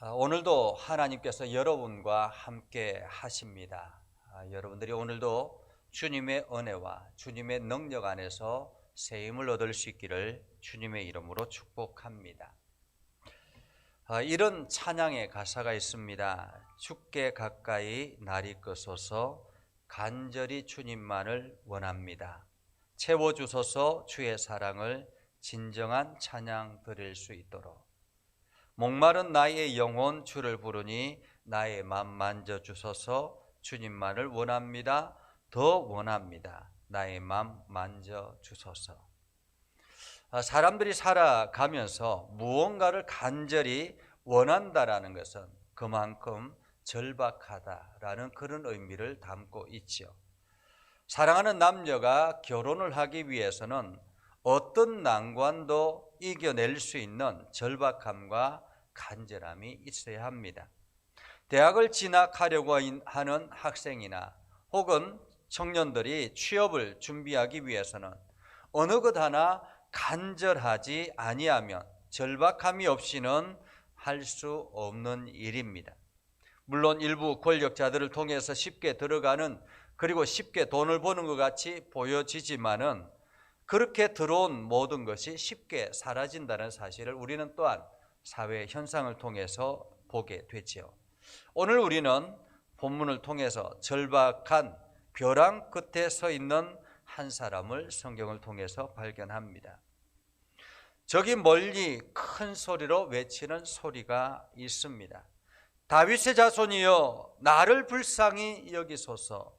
오늘도 하나님께서 여러분과 함께 하십니다. 여러분들이 오늘도 주님의 은혜와 주님의 능력 안에서 새 힘을 얻을 수 있기를 주님의 이름으로 축복합니다. 이런 찬양의 가사가 있습니다. 주께 가까이 날 이끄소서, 간절히 주님만을 원합니다. 채워주소서, 주의 사랑을 진정한 찬양 드릴 수 있도록. 목마른 나의 영혼 주를 부르니 나의 맘 만져주소서, 주님만을 원합니다. 더 원합니다. 나의 맘 만져주소서. 사람들이 살아가면서 무언가를 간절히 원한다라는 것은 그만큼 절박하다라는 그런 의미를 담고 있죠. 사랑하는 남녀가 결혼을 하기 위해서는 어떤 난관도 이겨낼 수 있는 절박함과 간절함이 있어야 합니다. 대학을 진학하려고 하는 학생이나 혹은 청년들이 취업을 준비하기 위해서는 어느 것 하나 간절하지 아니하면 절박함이 없이는 할 수 없는 일입니다. 물론 일부 권력자들을 통해서 쉽게 들어가는, 그리고 쉽게 돈을 버는 것 같이 보여지지만은 그렇게 들어온 모든 것이 쉽게 사라진다는 사실을 우리는 또한 사회 현상을 통해서 보게 되죠. 오늘 우리는 본문을 통해서 절박한 벼랑 끝에 서 있는 한 사람을 성경을 통해서 발견합니다. 저기 멀리 큰 소리로 외치는 소리가 있습니다. 다윗의 자손이여 나를 불쌍히 여기소서.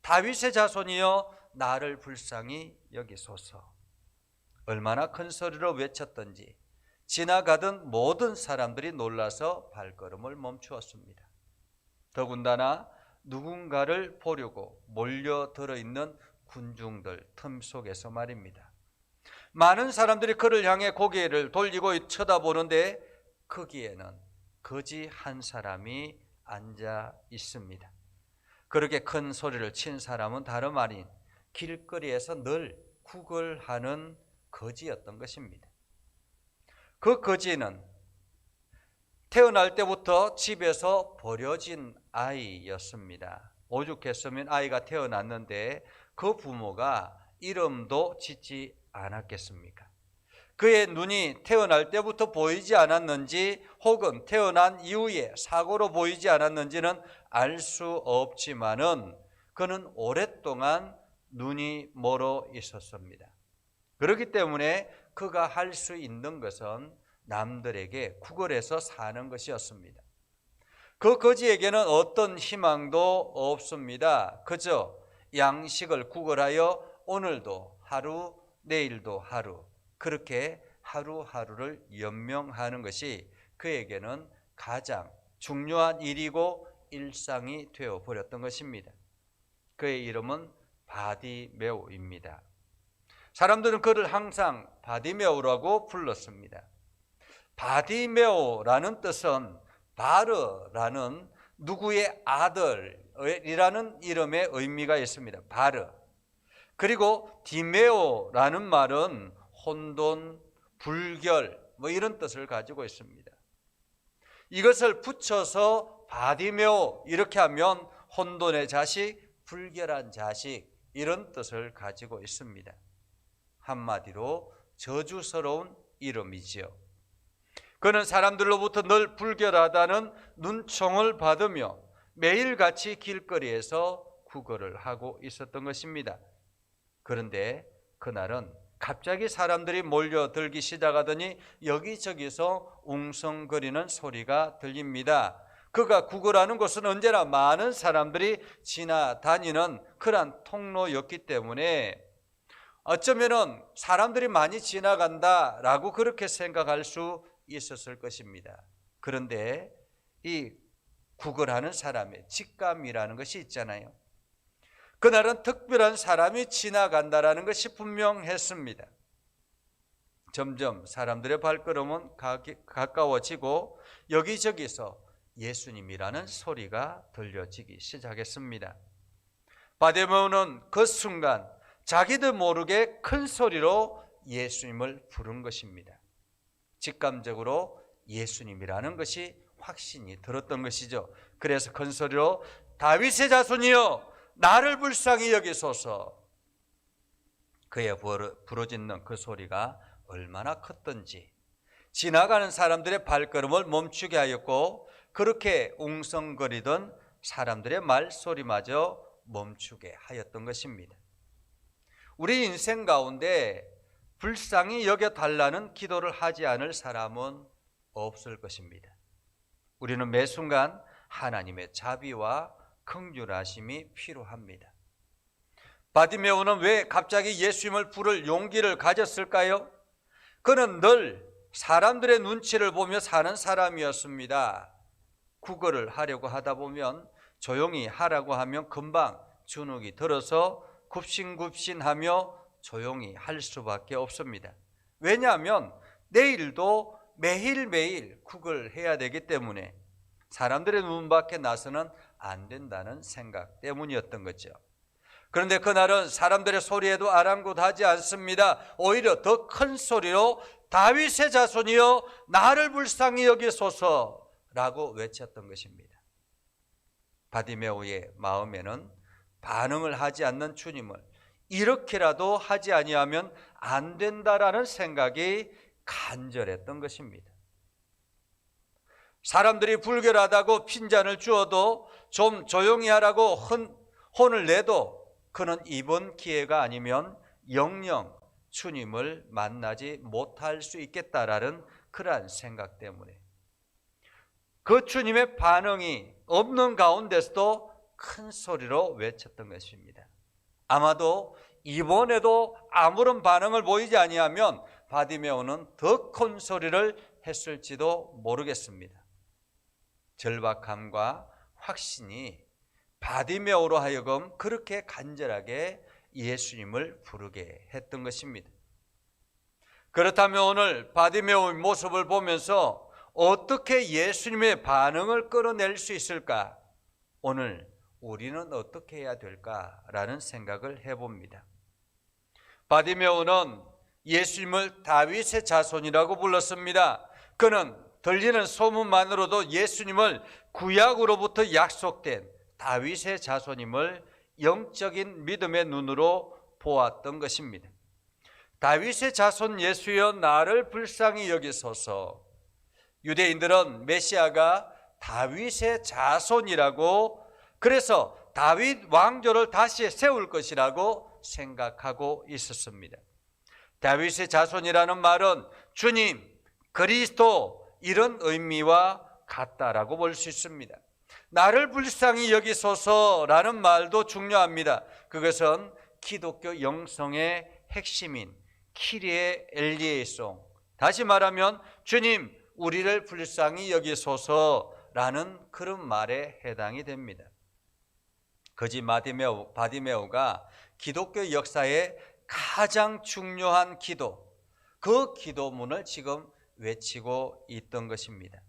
다윗의 자손이여 나를 불쌍히 여기소서. 얼마나 큰 소리로 외쳤던지 지나가던 모든 사람들이 놀라서 발걸음을 멈추었습니다. 더군다나 누군가를 보려고 몰려들어 있는 군중들 틈 속에서 말입니다. 많은 사람들이 그를 향해 고개를 돌리고 쳐다보는데 거기에는 거지 한 사람이 앉아 있습니다. 그렇게 큰 소리를 친 사람은 다름 아닌 길거리에서 늘 구걸하는 거지였던 것입니다. 그 거지는 태어날 때부터 집에서 버려진 아이였습니다. 오죽했으면 아이가 태어났는데 그 부모가 이름도 짓지 않았겠습니까? 그의 눈이 태어날 때부터 보이지 않았는지 혹은 태어난 이후에 사고로 보이지 않았는지는 알 수 없지만은 그는 오랫동안 눈이 멀어 있었습니다. 그렇기 때문에 그가 할 수 있는 것은 남들에게 구걸해서 사는 것이었습니다. 그 거지에게는 어떤 희망도 없습니다. 그저 양식을 구걸하여 오늘도 하루, 내일도 하루, 그렇게 하루하루를 연명하는 것이 그에게는 가장 중요한 일이고 일상이 되어버렸던 것입니다. 그의 이름은 바디메오입니다. 사람들은 그를 항상 바디메오라고 불렀습니다. 바디메오라는 뜻은 바르라는 누구의 아들이라는 이름의 의미가 있습니다. 바르. 그리고 디메오라는 말은 혼돈, 불결 이런 뜻을 가지고 있습니다. 이것을 붙여서 바디메오 이렇게 하면 혼돈의 자식, 불결한 자식 이런 뜻을 가지고 있습니다. 한마디로 저주스러운 이름이지요. 그는 사람들로부터 늘 불결하다는 눈총을 받으며 매일같이 길거리에서 구걸을 하고 있었던 것입니다. 그런데 그날은 갑자기 사람들이 몰려들기 시작하더니 여기저기서 웅성거리는 소리가 들립니다. 그가 구걸하는 곳은 언제나 많은 사람들이 지나다니는 그러한 통로였기 때문에 어쩌면은 사람들이 많이 지나간다라고 그렇게 생각할 수 있었을 것입니다. 그런데 이 구걸하는 사람의 직감이라는 것이 있잖아요. 그날은 특별한 사람이 지나간다라는 것이 분명했습니다. 점점 사람들의 발걸음은 가까워지고 여기저기서 예수님이라는 소리가 들려지기 시작했습니다. 바디메오는 그 순간 자기도 모르게 큰 소리로 예수님을 부른 것입니다. 직감적으로 예수님이라는 것이 확신이 들었던 것이죠. 그래서 큰 소리로 다윗의 자손이여 나를 불쌍히 여기소서. 그의 부르짖는 그 소리가 얼마나 컸던지 지나가는 사람들의 발걸음을 멈추게 하였고 그렇게 웅성거리던 사람들의 말소리마저 멈추게 하였던 것입니다. 우리 인생 가운데 불쌍히 여겨달라는 기도를 하지 않을 사람은 없을 것입니다. 우리는 매 순간 하나님의 자비와 긍휼하심이 필요합니다. 바디메오는 왜 갑자기 예수님을 부를 용기를 가졌을까요? 그는 늘 사람들의 눈치를 보며 사는 사람이었습니다. 구걸을 하려고 하다 보면 조용히 하라고 하면 금방 주눅이 들어서 굽신굽신하며 조용히 할 수밖에 없습니다. 왜냐하면 내일도 매일매일 구걸해야 되기 때문에 사람들의 눈 밖에 나서는 안 된다는 생각 때문이었던 거죠. 그런데 그날은 사람들의 소리에도 아랑곳하지 않습니다. 오히려 더 큰 소리로 다윗의 자손이여 나를 불쌍히 여기소서라고 외쳤던 것입니다. 바디메오의 마음에는 반응을 하지 않는 주님을 이렇게라도 하지 아니하면 안 된다라는 생각이 간절했던 것입니다. 사람들이 불결하다고 핀잔을 주어도 좀 조용히 하라고 혼을 내도 그는 이번 기회가 아니면 영영 주님을 만나지 못할 수 있겠다라는 그러한 생각 때문에 그 주님의 반응이 없는 가운데서도 큰 소리로 외쳤던 것입니다. 아마도 이번에도 아무런 반응을 보이지 아니하면 바디메오는 더 큰 소리를 했을지도 모르겠습니다. 절박함과 확신이 바디메오로 하여금 그렇게 간절하게 예수님을 부르게 했던 것입니다. 그렇다면 오늘 바디메오의 모습을 보면서 어떻게 예수님의 반응을 끌어낼 수 있을까? 오늘 우리는 어떻게 해야 될까라는 생각을 해봅니다. 바디메오는 예수님을 다윗의 자손이라고 불렀습니다. 그는 들리는 소문만으로도 예수님을 구약으로부터 약속된 다윗의 자손임을 영적인 믿음의 눈으로 보았던 것입니다. 다윗의 자손 예수여 나를 불쌍히 여기소서. 유대인들은 메시아가 다윗의 자손이라고, 그래서 다윗 왕조를 다시 세울 것이라고 생각하고 있었습니다. 다윗의 자손이라는 말은 주님, 그리스도 이런 의미와 같다라고 볼 수 있습니다. 나를 불쌍히 여기소서라는 말도 중요합니다. 그것은 기독교 영성의 핵심인 키리에 엘리에송, 다시 말하면 주님 우리를 불쌍히 여기소서라는 그런 말에 해당이 됩니다. 거지 바디메오가 기독교 역사의 가장 중요한 기도, 그 기도문을 지금 외치고 있던 것입니다.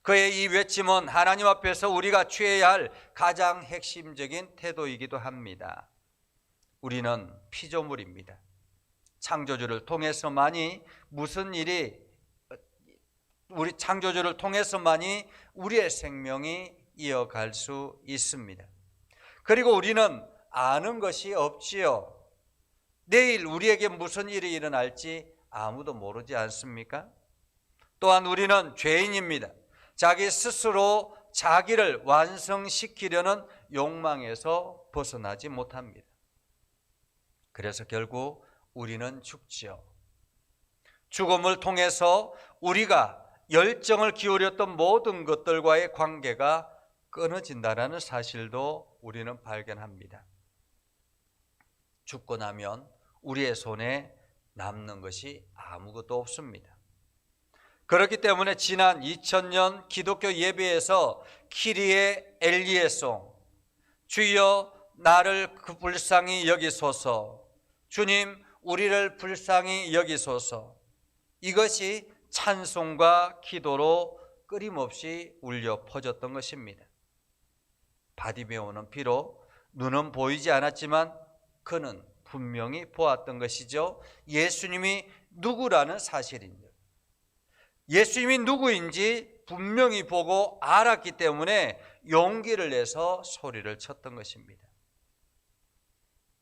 그의 이 외침은 하나님 앞에서 우리가 취해야 할 가장 핵심적인 태도이기도 합니다. 우리는 피조물입니다. 창조주를 통해서만이 우리 창조주를 통해서만이 우리의 생명이 이어갈 수 있습니다. 그리고 우리는 아는 것이 없지요. 내일 우리에게 무슨 일이 일어날지 아무도 모르지 않습니까? 또한 우리는 죄인입니다. 자기 스스로 자기를 완성시키려는 욕망에서 벗어나지 못합니다. 그래서 결국 우리는 죽지요. 죽음을 통해서 우리가 열정을 기울였던 모든 것들과의 관계가 끊어진다는 사실도 우리는 발견합니다. 죽고 나면 우리의 손에 남는 것이 아무것도 없습니다. 그렇기 때문에 지난 2000년 기독교 예배에서 키리에 엘리에송, 주여 나를 불쌍히 여기소서, 주님 우리를 불쌍히 여기소서, 이것이 찬송과 기도로 끊임없이 울려 퍼졌던 것입니다. 바디메오는 비록 눈은 보이지 않았지만 그는 분명히 보았던 것이죠. 예수님이 누구라는 사실입니다. 예수님이 누구인지 분명히 보고 알았기 때문에 용기를 내서 소리를 쳤던 것입니다.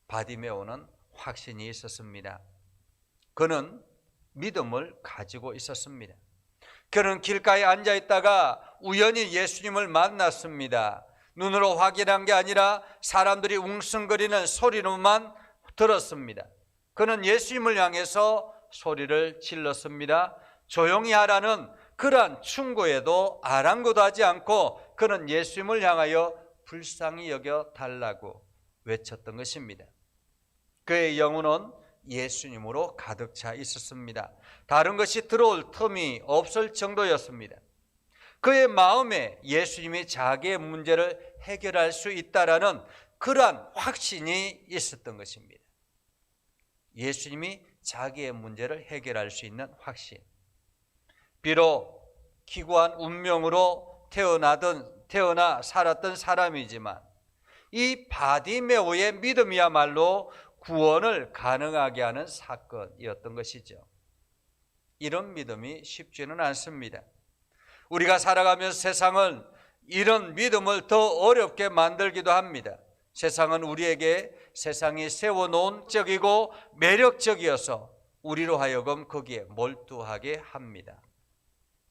바디메오는 확신이 있었습니다. 그는 믿음을 가지고 있었습니다. 그는 길가에 앉아 있다가 우연히 예수님을 만났습니다. 눈으로 확인한 게 아니라 사람들이 웅성거리는 소리로만 들었습니다. 그는 예수님을 향해서 소리를 질렀습니다. 조용히 하라는 그러한 충고에도 아랑곳도 하지 않고 그는 예수님을 향하여 불쌍히 여겨 달라고 외쳤던 것입니다. 그의 영혼은 예수님으로 가득 차 있었습니다. 다른 것이 들어올 틈이 없을 정도였습니다. 그의 마음에 예수님이 자기의 문제를 해결할 수 있다라는 그러한 확신이 있었던 것입니다. 예수님이 자기의 문제를 해결할 수 있는 확신. 비록 기구한 운명으로 태어나 살았던 사람이지만 이 바디메오의 믿음이야말로 구원을 가능하게 하는 사건이었던 것이죠. 이런 믿음이 쉽지는 않습니다. 우리가 살아가면서 세상은 이런 믿음을 더 어렵게 만들기도 합니다. 세상은 우리에게 세상이 세워놓은 적이고 매력적이어서 우리로 하여금 거기에 몰두하게 합니다.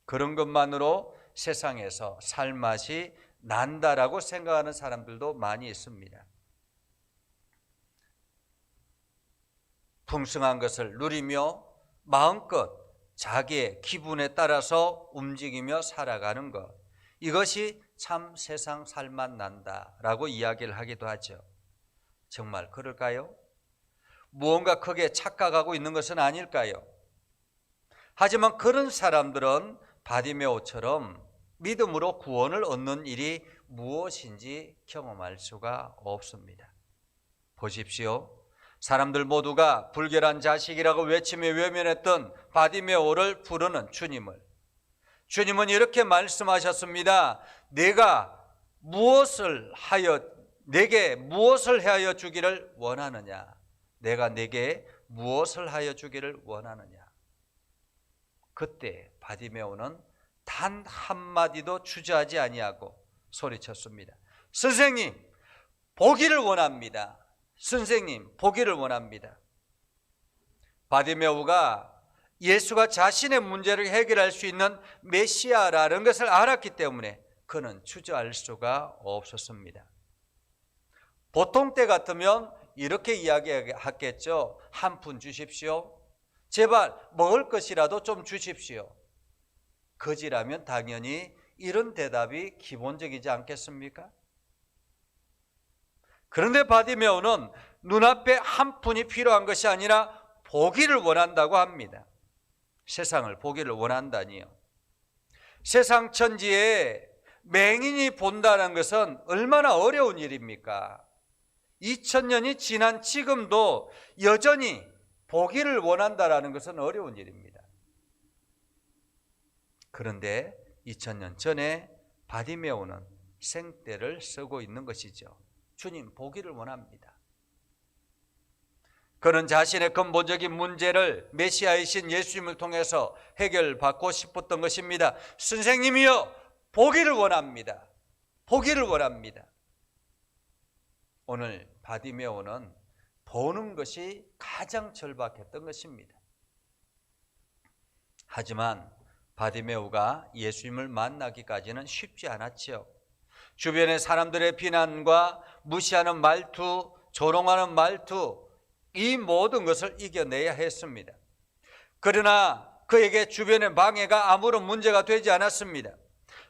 그런 것만으로 세상에서 살맛이 난다라고 생각하는 사람들도 많이 있습니다. 풍성한 것을 누리며 마음껏 자기의 기분에 따라서 움직이며 살아가는 것, 이것이 참 세상 살맛 난다라고 이야기를 하기도 하죠. 정말 그럴까요? 무언가 크게 착각하고 있는 것은 아닐까요? 하지만 그런 사람들은 바디메오처럼 믿음으로 구원을 얻는 일이 무엇인지 경험할 수가 없습니다. 보십시오. 사람들 모두가 불결한 자식이라고 외치며 외면했던 바디메오를 부르는 주님은 이렇게 말씀하셨습니다. 내게 무엇을 하여 주기를 원하느냐? 내가 내게 무엇을 하여 주기를 원하느냐? 그때 바디메오는 단 한마디도 주저하지 아니하고 소리쳤습니다. 선생님, 보기를 원합니다. 선생님, 보기를 원합니다. 바디메오가 예수가 자신의 문제를 해결할 수 있는 메시아라는 것을 알았기 때문에 그는 주저할 수가 없었습니다. 보통 때 같으면 이렇게 이야기하겠죠. 한 푼 주십시오. 제발 먹을 것이라도 좀 주십시오. 거지라면 당연히 이런 대답이 기본적이지 않겠습니까? 그런데 바디메오는 눈앞에 한 푼이 필요한 것이 아니라 보기를 원한다고 합니다. 세상을 보기를 원한다니요. 세상 천지에 맹인이 본다는 것은 얼마나 어려운 일입니까? 2000년이 지난 지금도 여전히 보기를 원한다는 것은 어려운 일입니다. 그런데 2000년 전에 바디메오는 생떼를 쓰고 있는 것이죠. 주님, 보기를 원합니다. 그는 자신의 근본적인 문제를 메시아이신 예수님을 통해서 해결받고 싶었던 것입니다. 선생님이여, 보기를 원합니다. 보기를 원합니다. 오늘 바디메오는 보는 것이 가장 절박했던 것입니다. 하지만 바디메오가 예수님을 만나기까지는 쉽지 않았지요. 주변의 사람들의 비난과 무시하는 말투, 조롱하는 말투, 이 모든 것을 이겨내야 했습니다. 그러나 그에게 주변의 방해가 아무런 문제가 되지 않았습니다.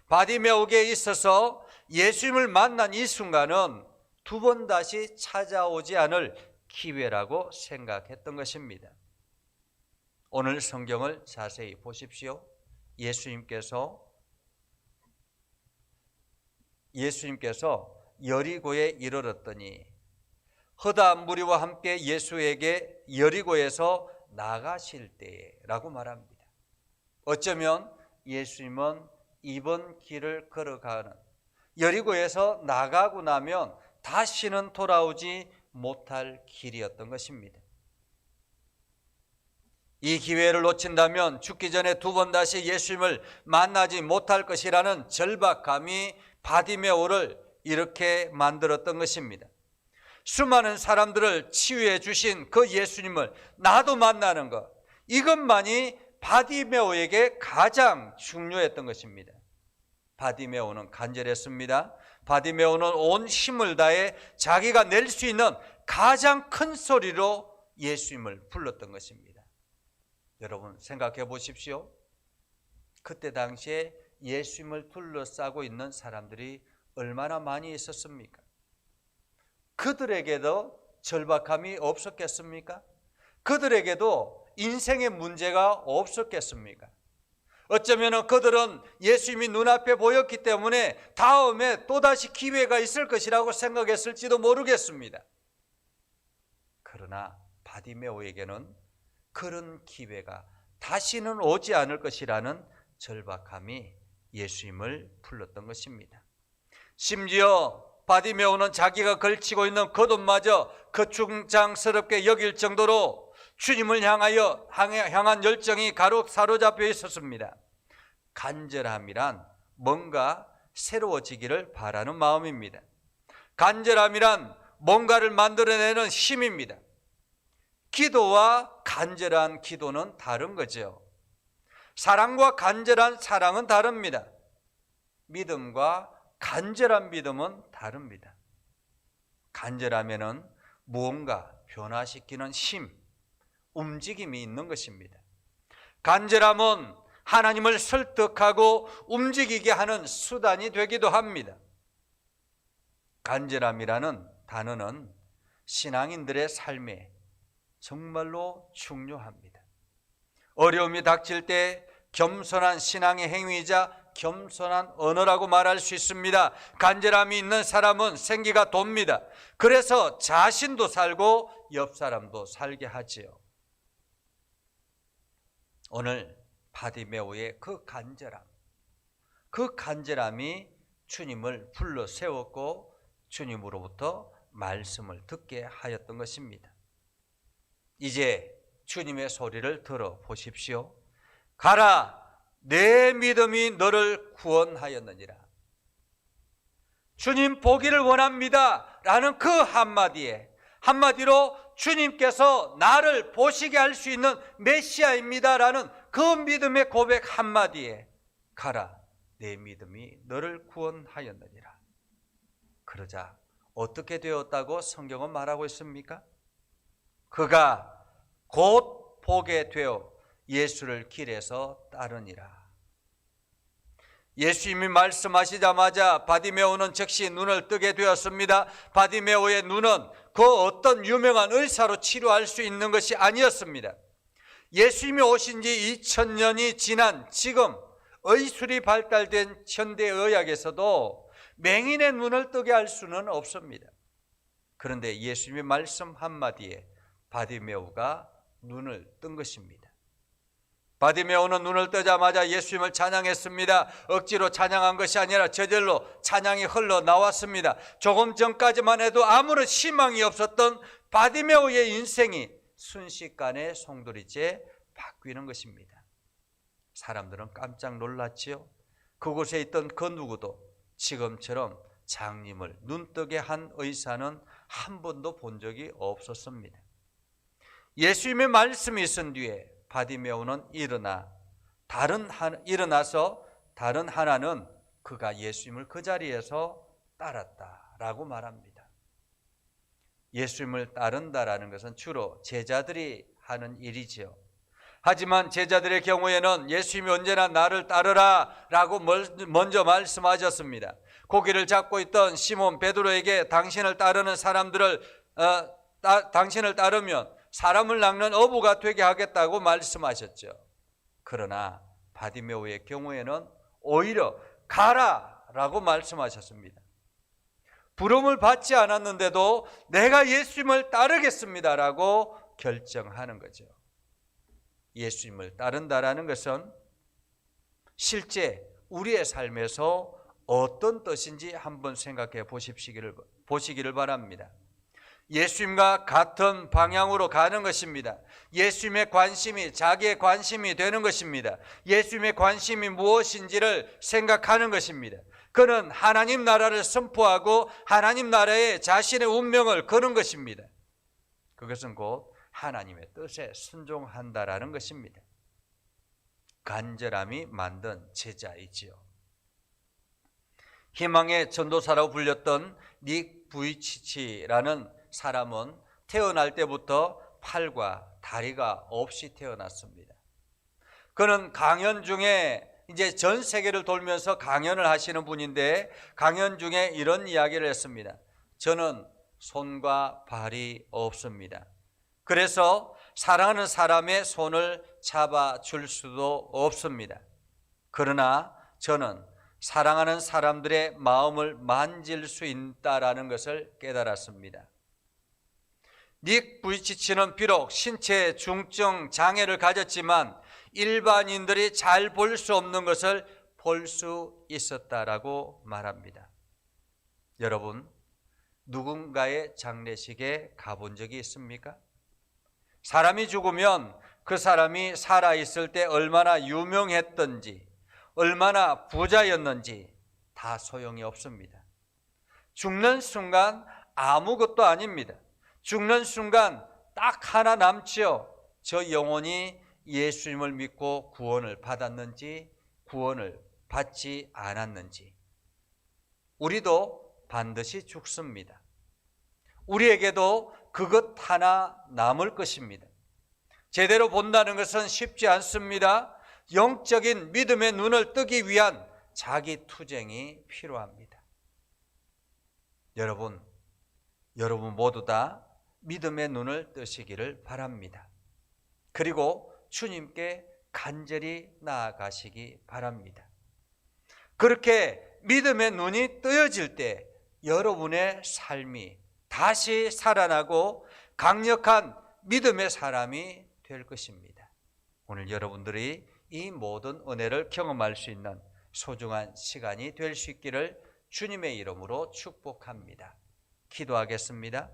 바디메오에게 있어서 예수님을 만난 이 순간은 두 번 다시 찾아오지 않을 기회라고 생각했던 것입니다. 오늘 성경을 자세히 보십시오. 예수님께서 여리고에 이르렀더니 허다한 무리와 함께 예수에게 여리고에서 나가실 때라고 말합니다. 어쩌면 예수님은 이번 길을 걸어가는 여리고에서 나가고 나면 다시는 돌아오지 못할 길이었던 것입니다. 이 기회를 놓친다면 죽기 전에 두 번 다시 예수님을 만나지 못할 것이라는 절박감이 바디메오를 이렇게 만들었던 것입니다. 수많은 사람들을 치유해 주신 그 예수님을 나도 만나는 것, 이것만이 바디메오에게 가장 중요했던 것입니다. 바디메오는 간절했습니다. 바디메오는 온 힘을 다해 자기가 낼 수 있는 가장 큰 소리로 예수님을 불렀던 것입니다. 여러분 생각해 보십시오. 그때 당시에 예수님을 둘러싸고 있는 사람들이 얼마나 많이 있었습니까? 그들에게도 절박함이 없었겠습니까? 그들에게도 인생의 문제가 없었겠습니까? 어쩌면 그들은 예수님이 눈앞에 보였기 때문에 다음에 또다시 기회가 있을 것이라고 생각했을지도 모르겠습니다. 그러나 바디메오에게는 그런 기회가 다시는 오지 않을 것이라는 절박함이 예수님을 불렀던 것입니다. 심지어 바디메오는 자기가 걸치고 있는 겉옷마저 거추장스럽게 여길 정도로 주님을 향한 열정이 사로잡혀 있었습니다. 간절함이란 뭔가 새로워지기를 바라는 마음입니다. 간절함이란 뭔가를 만들어내는 힘입니다. 기도와 간절한 기도는 다른 거죠. 사랑과 간절한 사랑은 다릅니다. 믿음과 간절한 믿음은 다릅니다. 간절하면은 무언가 변화시키는 힘, 움직임이 있는 것입니다. 간절함은 하나님을 설득하고 움직이게 하는 수단이 되기도 합니다. 간절함이라는 단어는 신앙인들의 삶에 정말로 중요합니다. 어려움이 닥칠 때 겸손한 신앙의 행위이자 겸손한 언어라고 말할 수 있습니다. 간절함이 있는 사람은 생기가 돕니다. 그래서 자신도 살고 옆 사람도 살게 하지요. 오늘 바디메오의 그 간절함이 주님을 불러 세웠고 주님으로부터 말씀을 듣게 하였던 것입니다. 이제 주님의 소리를 들어보십시오. 가라, 내 믿음이 너를 구원하였느니라. 주님 보기를 원합니다 라는 그 한마디로 주님께서 나를 보시게 할 수 있는 메시아입니다 라는 그 믿음의 고백 한마디에 가라, 내 믿음이 너를 구원하였느니라. 그러자 어떻게 되었다고 성경은 말하고 있습니까? 그가 곧 보게 되어 예수를 길에서 따르니라. 예수님이 말씀하시자마자 바디메오는 즉시 눈을 뜨게 되었습니다. 바디메오의 눈은 그 어떤 유명한 의사로 치료할 수 있는 것이 아니었습니다. 예수님이 오신 지 2000년이 지난 지금 의술이 발달된 현대의학에서도 맹인의 눈을 뜨게 할 수는 없습니다. 그런데 예수님의 말씀 한마디에 바디메오가 눈을 뜬 것입니다. 바디메오는 눈을 뜨자마자 예수님을 찬양했습니다. 억지로 찬양한 것이 아니라 저절로 찬양이 흘러나왔습니다. 조금 전까지만 해도 아무런 희망이 없었던 바디메오의 인생이 순식간에 송두리째 바뀌는 것입니다. 사람들은 깜짝 놀랐지요. 그곳에 있던 그 누구도 지금처럼 장님을 눈뜨게 한 의사는 한 번도 본 적이 없었습니다. 예수님의 말씀이 있은 뒤에 바디메오는 일어나서 다른 하나는 그가 예수님을 그 자리에서 따랐다라고 말합니다. 예수님을 따른다라는 것은 주로 제자들이 하는 일이지요. 하지만 제자들의 경우에는 예수님이 언제나 나를 따르라 라고 먼저 말씀하셨습니다. 고기를 잡고 있던 시몬 베드로에게 당신을 따르는 사람들을 당신을 따르면 사람을 낚는 어부가 되게 하겠다고 말씀하셨죠. 그러나 바디메오의 경우에는 오히려 가라 라고 말씀하셨습니다. 부름을 받지 않았는데도 내가 예수님을 따르겠습니다 라고 결정하는 거죠. 예수님을 따른다라는 것은 실제 우리의 삶에서 어떤 뜻인지 한번 생각해 보시기를 바랍니다. 예수님과 같은 방향으로 가는 것입니다. 예수님의 관심이 자기의 관심이 되는 것입니다. 예수님의 관심이 무엇인지를 생각하는 것입니다. 그는 하나님 나라를 선포하고 하나님 나라에 자신의 운명을 거는 것입니다. 그것은 곧 하나님의 뜻에 순종한다라는 것입니다. 간절함이 만든 제자이지요. 희망의 전도사라고 불렸던 닉 부이치치라는 사람은 태어날 때부터 팔과 다리가 없이 태어났습니다. 그는 강연 중에 이제 전 세계를 돌면서 강연을 하시는 분인데 강연 중에 이런 이야기를 했습니다. 저는 손과 발이 없습니다. 그래서 사랑하는 사람의 손을 잡아줄 수도 없습니다. 그러나 저는 사랑하는 사람들의 마음을 만질 수 있다라는 것을 깨달았습니다. 닉 부이치치는 비록 신체 중증 장애를 가졌지만 일반인들이 잘 볼 수 없는 것을 볼 수 있었다라고 말합니다. 여러분, 누군가의 장례식에 가본 적이 있습니까? 사람이 죽으면 그 사람이 살아있을 때 얼마나 유명했던지, 얼마나 부자였는지 다 소용이 없습니다. 죽는 순간 아무것도 아닙니다. 죽는 순간 딱 하나 남지요. 저 영혼이 예수님을 믿고 구원을 받았는지 구원을 받지 않았는지. 우리도 반드시 죽습니다. 우리에게도 그것 하나 남을 것입니다. 제대로 본다는 것은 쉽지 않습니다. 영적인 믿음의 눈을 뜨기 위한 자기 투쟁이 필요합니다. 여러분 모두 다 믿음의 눈을 뜨시기를 바랍니다. 그리고 주님께 간절히 나아가시기 바랍니다. 그렇게 믿음의 눈이 뜨여질 때 여러분의 삶이 다시 살아나고 강력한 믿음의 사람이 될 것입니다. 오늘 여러분들이 이 모든 은혜를 경험할 수 있는 소중한 시간이 될 수 있기를 주님의 이름으로 축복합니다. 기도하겠습니다.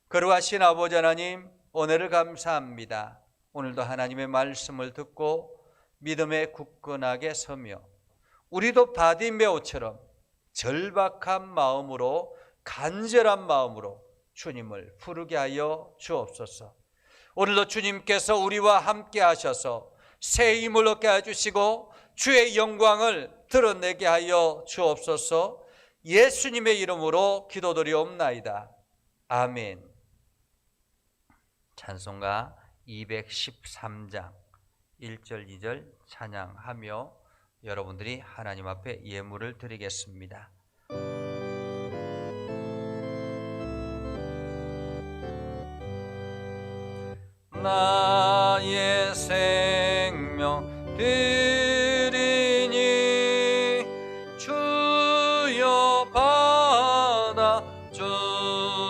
거룩하신 아버지 하나님, 은혜를 감사합니다. 오늘도 하나님의 말씀을 듣고 믿음에 굳건하게 서며 우리도 바디메오처럼 절박한 마음으로 간절한 마음으로 주님을 부르게 하여 주옵소서. 오늘도 주님께서 우리와 함께 하셔서 새 힘을 얻게 해주시고 주의 영광을 드러내게 하여 주옵소서. 예수님의 이름으로 기도드리옵나이다. 아멘. 찬송가 213장 1절 2절 찬양하며 여러분들이 하나님 앞에 예물을 드리겠습니다. 나의 생명 드리니 주여 받아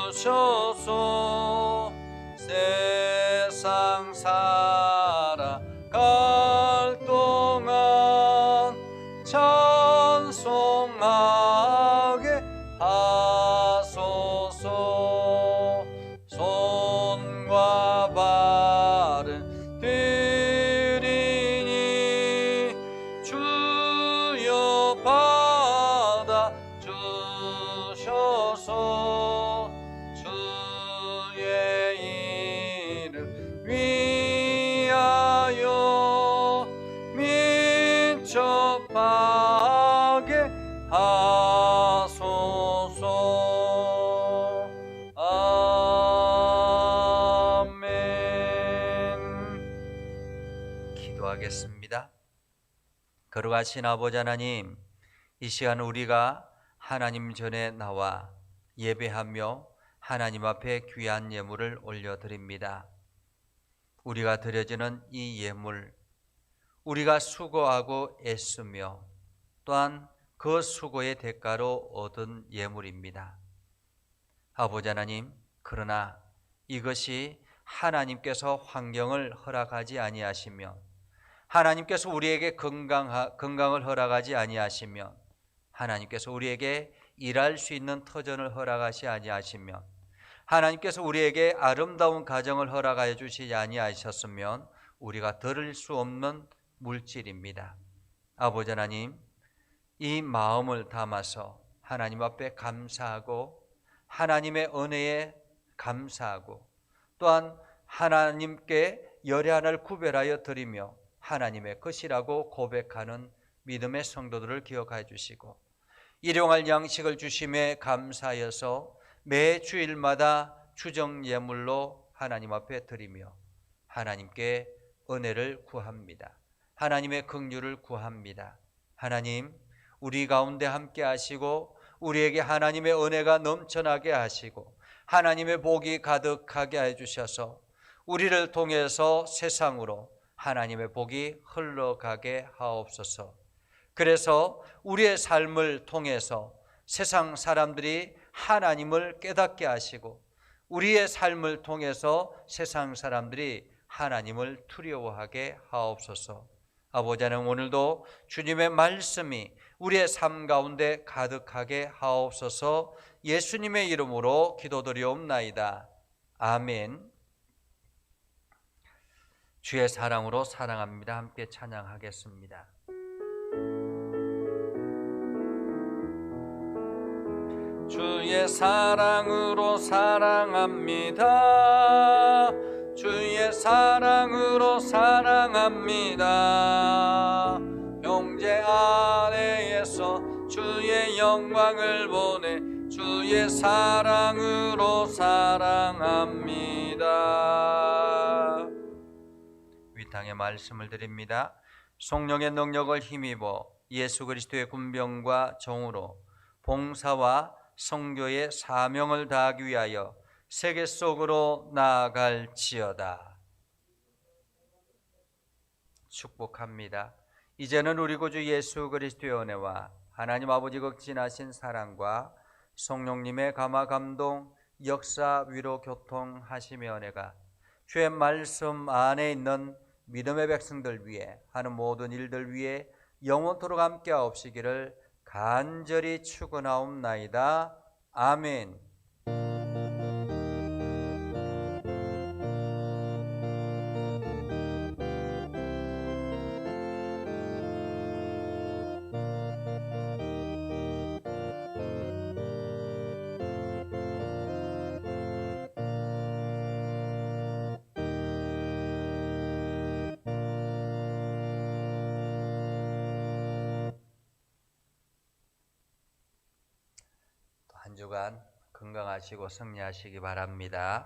주셔서 세상 살아갈 동안 찬송하게 하소서. 손과 발을 드리니 주여 받아 주셔서 주의 이름 위하여 민첩하게 하소서. 아멘. 기도하겠습니다. 거룩하신 아버지 하나님, 이 시간 우리가 하나님 전에 나와 예배하며 하나님 앞에 귀한 예물을 올려드립니다. 우리가 드려지는 이 예물, 우리가 수고하고 애쓰며 또한 그 수고의 대가로 얻은 예물입니다. 아버지 하나님, 그러나 이것이 하나님께서 환경을 허락하지 아니하시며 하나님께서 우리에게 건강을 허락하지 아니하시며 하나님께서 우리에게 일할 수 있는 터전을 허락하지 아니하시며 하나님께서 우리에게 아름다운 가정을 허락하여 주시지 아니하셨으면 우리가 들을 수 없는 물질입니다. 아버지 하나님, 이 마음을 담아서 하나님 앞에 감사하고 하나님의 은혜에 감사하고 또한 하나님께 열의 하나를 구별하여 드리며 하나님의 것이라고 고백하는 믿음의 성도들을 기억하여 주시고 일용할 양식을 주심에 감사하여서 매 주일마다 주정 예물로 하나님 앞에 드리며 하나님께 은혜를 구합니다. 하나님의 긍휼을 구합니다. 하나님, 우리 가운데 함께 하시고 우리에게 하나님의 은혜가 넘쳐나게 하시고 하나님의 복이 가득하게 해주셔서 우리를 통해서 세상으로 하나님의 복이 흘러가게 하옵소서. 그래서 우리의 삶을 통해서 세상 사람들이 하나님을 깨닫게 하시고 우리의 삶을 통해서 세상 사람들이 하나님을 두려워하게 하옵소서. 아버지 하나님, 오늘도 주님의 말씀이 우리의 삶 가운데 가득하게 하옵소서. 예수님의 이름으로 기도드리옵나이다. 아멘. 주의 사랑으로 사랑합니다. 함께 찬양하겠습니다. 주의 사랑으로 사랑합니다. 주의 사랑으로 사랑합니다. 형제 아래에서 주의 영광을 보내 주의 사랑으로 사랑합니다. 위탕의 말씀을 드립니다. 성령의 능력을 힘입어 예수 그리스도의 군병과 정으로 봉사와 성교의 사명을 다하기 위하여 세계 속으로 나아갈지어다. 축복합니다. 이제는 우리 구주 예수 그리스도의 은혜와 하나님 아버지 극진하신 사랑과 성령님의 감화 감동 역사 위로 교통하심의 은혜가 주의 말씀 안에 있는 믿음의 백성들 위해 하는 모든 일들 위해 영원토록 함께하옵시기를 간절히 축원하옵나이다. 아멘. 한 주간 건강하시고 승리하시기 바랍니다.